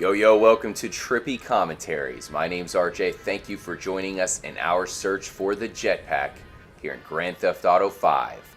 Yo, welcome to Trippy Commentaries. My name's RJ. Thank you for joining us in our search for the Jetpack here in Grand Theft Auto 5.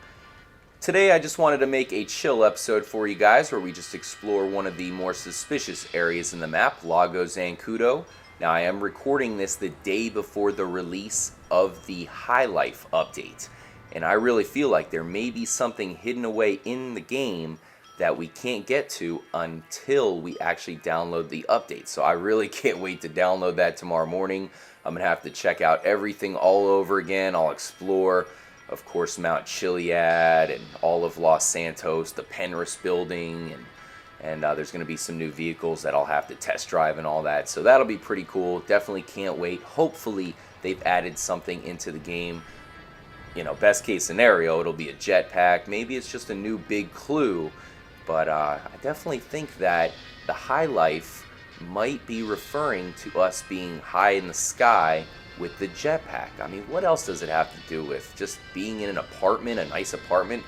Today I just wanted to make a chill episode for you guys where we just explore one of the more suspicious areas in the map, Lago Zancudo. Now I am recording this the day before the release of the High Life update, and I really feel like there may be something hidden away in the game that we can't get to until we actually download the update. So I really can't wait to download that tomorrow morning. I'm going to have to check out everything all over again. I'll explore, of course, Mount Chiliad and all of Los Santos, the Penrith building, and there's going to be some new vehicles that I'll have to test drive and all that. So that'll be pretty cool. Definitely can't wait. Hopefully they've added something into the game. You know, best case scenario, it'll be a jetpack. Maybe it's just a new big clue. But I definitely think that the High Life might be referring to us being high in the sky with the jetpack. I mean, what else does it have to do with just being in an apartment, a nice apartment,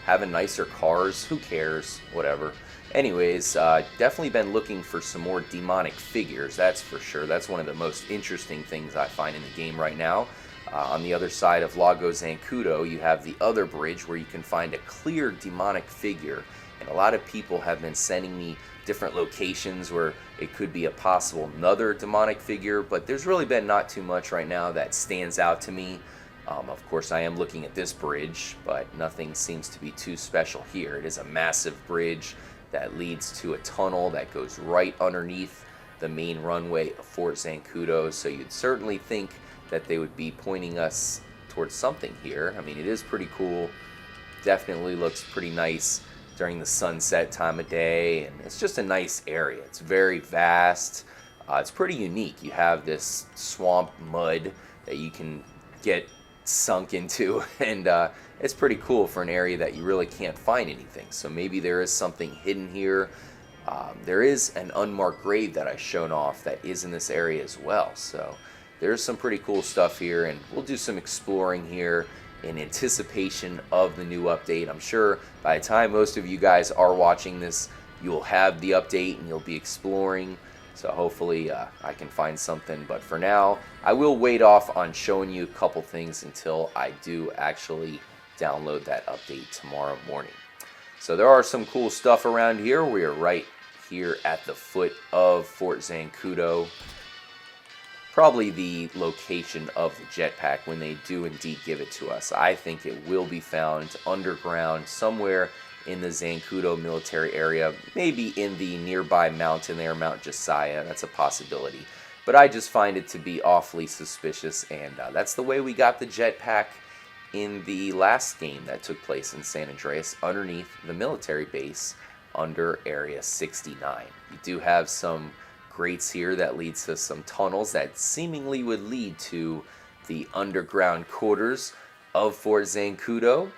having nicer cars? Who cares? Whatever. Anyways, definitely been looking for some more demonic figures, that's for sure. That's one of the most interesting things I find in the game right now. On the other side of Lago Zancudo, you have the other bridge where you can find a clear demonic figure. And a lot of people have been sending me different locations where it could be a possible another demonic figure, but there's really been not too much right now that stands out to me. Of course, I am looking at this bridge, but nothing seems to be too special here. It is a massive bridge that leads to a tunnel that goes right underneath the main runway of Fort Zancudo, so you'd certainly think that they would be pointing us towards something here. I mean, it is pretty cool. Definitely looks pretty nice during the sunset time of day, and it's just a nice area. It's very vast. It's pretty unique. You have this swamp mud that you can get sunk into, and it's pretty cool for an area that you really can't find anything. So maybe there is something hidden here. There is an unmarked grave that I've shown off that is in this area as well. So there's some pretty cool stuff here, and we'll do some exploring here in anticipation of the new update. I'm sure by the time most of you guys are watching this, you'll have the update and you'll be exploring. So hopefully I can find something. But for now, I will wait off on showing you a couple things until I do actually download that update tomorrow morning. So there are some cool stuff around here. We are right here at the foot of Fort Zancudo. Probably the location of the jetpack when they do indeed give it to us. I think it will be found underground somewhere in the Zancudo military area, maybe in the nearby mountain there, Mount Josiah. That's a possibility. But I just find it to be awfully suspicious, and that's the way we got the jetpack in the last game that took place in San Andreas, underneath the military base under Area 69. You do have some grates here that leads to some tunnels that seemingly would lead to the underground quarters of Fort Zancudo.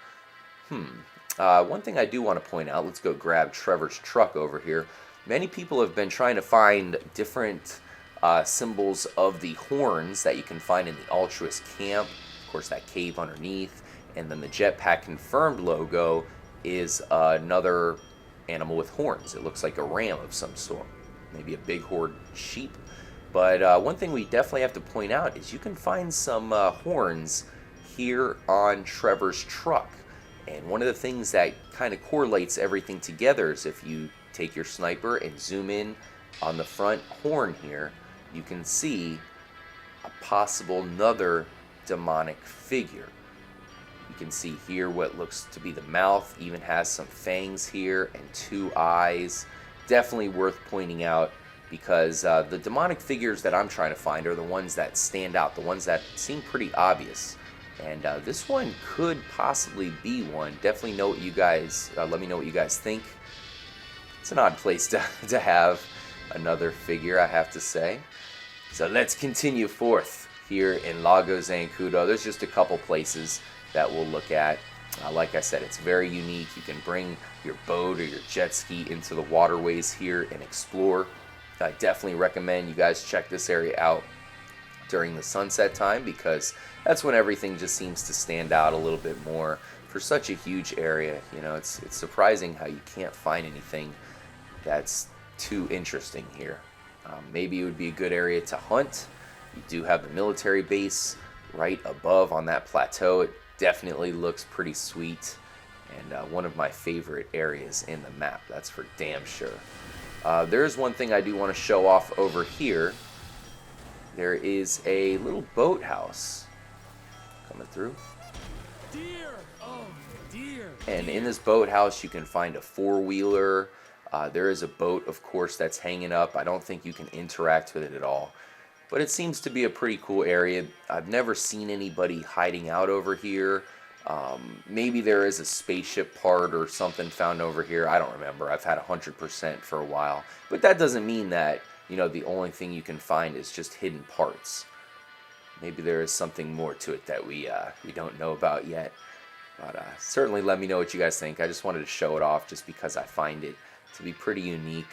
One thing I do want to point out, let's go grab Trevor's truck over here. Many people have been trying to find different symbols of the horns that you can find in the Altruist camp. Of course, that cave underneath, and then the Jetpack Confirmed logo is another animal with horns. It looks like a ram of some sort. Maybe a bighorn sheep. But one thing we definitely have to point out is you can find some horns here on Trevor's truck. And one of the things that kind of correlates everything together is if you take your sniper and zoom in on the front horn here, you can see a possible another demonic figure. You can see here what looks to be the mouth, even has some fangs here and two eyes. Definitely worth pointing out, because the demonic figures that I'm trying to find are the ones that stand out, the ones that seem pretty obvious. And this one could possibly be one. Definitely know what you guys, let me know what you guys think. It's an odd place to have another figure, I have to say. So let's continue forth here in Lago Zancudo. There's just a couple places that we'll look at. Like I said, it's very unique. You can bring your boat or your jet ski into the waterways here and explore. I definitely recommend you guys check this area out during the sunset time, because that's when everything just seems to stand out a little bit more for such a huge area. You know, it's surprising how you can't find anything that's too interesting here. Maybe it would be a good area to hunt. You do have the military base right above on that plateau. It definitely looks pretty sweet, and one of my favorite areas in the map, that's for damn sure. There is one thing I do want to show off over here. There is a little boathouse coming through. Deer! Oh, deer! And in this boathouse you can find a four-wheeler. There is a boat, of course, that's hanging up. I don't think you can interact with it at all. But it seems to be a pretty cool area. I've never seen anybody hiding out over here. Maybe there is a spaceship part or something found over here. I don't remember. I've had 100% for a while. But that doesn't mean that, you know, the only thing you can find is just hidden parts. Maybe there is something more to it that we don't know about yet. But certainly let me know what you guys think. I just wanted to show it off just because I find it to be pretty unique.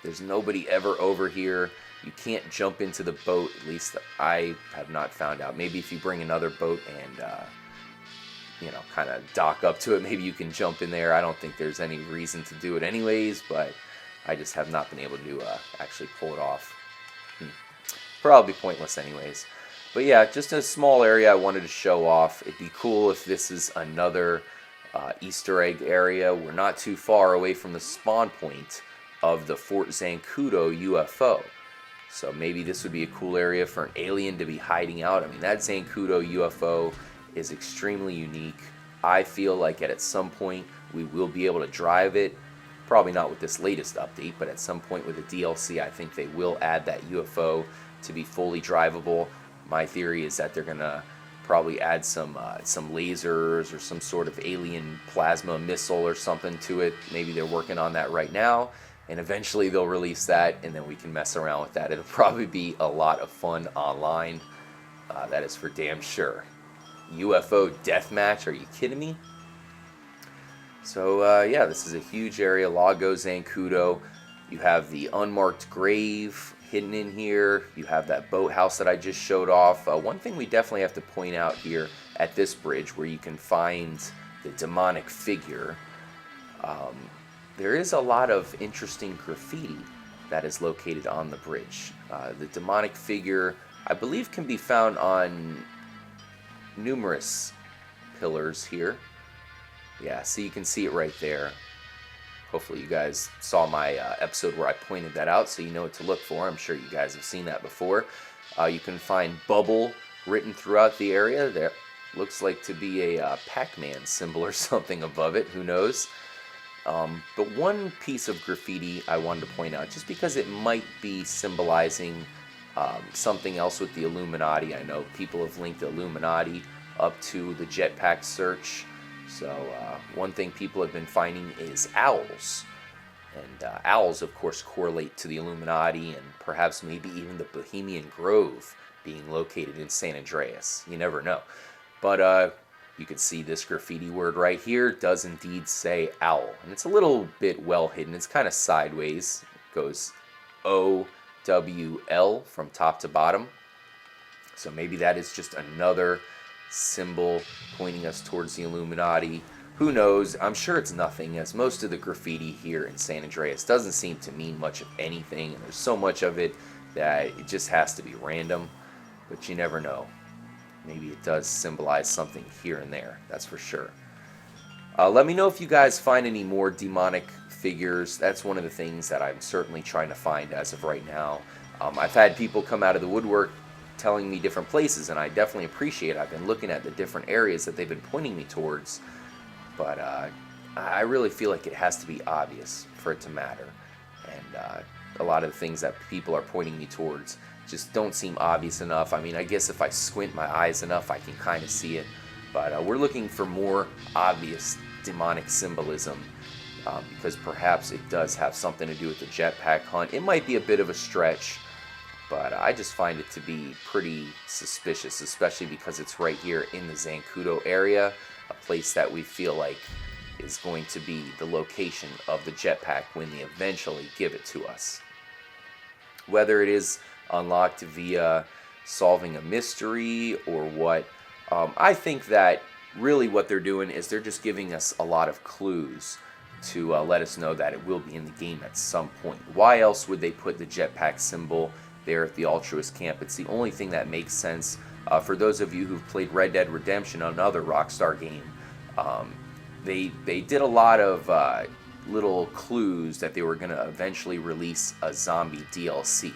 There's nobody ever over here. You can't jump into the boat, at least I have not found out. Maybe if you bring another boat and, you know, kind of dock up to it, maybe you can jump in there. I don't think there's any reason to do it anyways, but I just have not been able to actually pull it off. Probably pointless anyways. But yeah, just a small area I wanted to show off. It'd be cool if this is another Easter egg area. We're not too far away from the spawn point of the Fort Zancudo UFO. So maybe this would be a cool area for an alien to be hiding out. I mean, that Zancudo UFO is extremely unique. I feel like at some point we will be able to drive it. Probably not with this latest update, but at some point with the DLC, I think they will add that UFO to be fully drivable. My theory is that they're gonna probably add some lasers or some sort of alien plasma missile or something to it. Maybe they're working on that right now, and eventually they'll release that, and then we can mess around with that. It'll probably be a lot of fun online. That is for damn sure. UFO deathmatch? Are you kidding me? So yeah, this is a huge area, Lago Zancudo. You have the unmarked grave hidden in here. You have that boathouse that I just showed off. One thing we definitely have to point out here at this bridge, where you can find the demonic figure, there is a lot of interesting graffiti that is located on the bridge. The demonic figure, I believe, can be found on numerous pillars here. Yeah, so you can see it right there. Hopefully you guys saw my episode where I pointed that out, so you know what to look for. I'm sure you guys have seen that before. You can find bubble written throughout the area. There looks like to be a Pac-Man symbol or something above it. Who knows? But one piece of graffiti I wanted to point out, just because it might be symbolizing something else with the Illuminati. I know people have linked the Illuminati up to the Jetpack search. So one thing people have been finding is owls. And owls, of course, correlate to the Illuminati and perhaps maybe even the Bohemian Grove being located in San Andreas. You never know. But you can see this graffiti word right here does indeed say owl. And it's a little bit well hidden. It's kind of sideways. It goes O-W-L from top to bottom. So maybe that is just another symbol pointing us towards the Illuminati. Who knows? I'm sure it's nothing, as most of the graffiti here in San Andreas doesn't seem to mean much of anything, and there's so much of it that it just has to be random. But you never know. Maybe it does symbolize something here and there, that's for sure. Let me know if you guys find any more demonic figures. That's one of the things that I'm certainly trying to find as of right now. I've had people come out of the woodwork telling me different places, and I definitely appreciate it. I've been looking at the different areas that they've been pointing me towards, but I really feel like it has to be obvious for it to matter. And a lot of the things that people are pointing me towards just don't seem obvious enough. I mean, I guess if I squint my eyes enough, I can kind of see it, but we're looking for more obvious demonic symbolism, because perhaps it does have something to do with the jetpack hunt. It might be a bit of a stretch, but I just find it to be pretty suspicious, especially because it's right here in the Zancudo area, a place that we feel like is going to be the location of the jetpack when they eventually give it to us. Whether it is unlocked via solving a mystery or what, I think that really what they're doing is they're just giving us a lot of clues to let us know that it will be in the game at some point. Why else would they put the Jetpack symbol there at the Altruist camp? It's the only thing that makes sense. For those of you who've played Red Dead Redemption, another Rockstar game, they did a lot of little clues that they were going to eventually release a zombie DLC,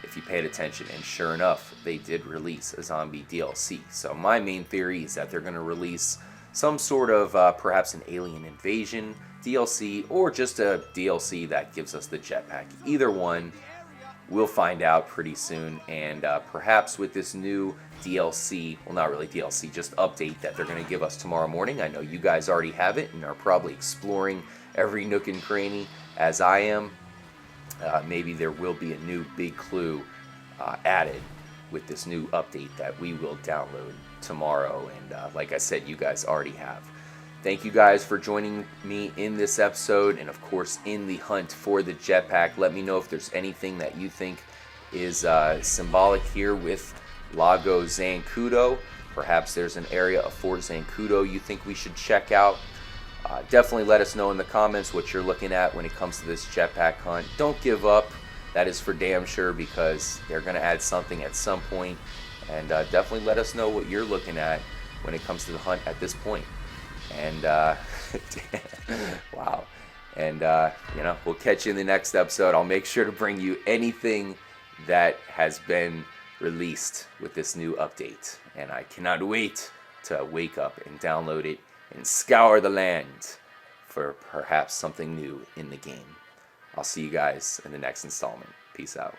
if you paid attention, and sure enough, they did release a zombie DLC. So my main theory is that they're going to release some sort of perhaps an alien invasion DLC, or just a DLC that gives us the Jetpack. Either one, we'll find out pretty soon, and perhaps with this new DLC, well, not really DLC, just update that they're going to give us tomorrow morning. I know you guys already have it and are probably exploring every nook and cranny as I am. Maybe there will be a new big clue added with this new update that we will download tomorrow, and like I said, you guys already have. Thank you guys for joining me in this episode, and of course in the hunt for the Jetpack. Let me know if there's anything that you think is symbolic here with Lago Zancudo. Perhaps there's an area of Fort Zancudo you think we should check out. Definitely let us know in the comments what you're looking at when it comes to this Jetpack hunt. Don't give up, that is for damn sure, because they're going to add something at some point. And definitely let us know what you're looking at when it comes to the hunt at this point. And wow. And we'll catch you in the next episode. I'll make sure to bring you anything that has been released with this new update. And I cannot wait to wake up and download it and scour the land for perhaps something new in the game. I'll see you guys in the next installment. Peace out.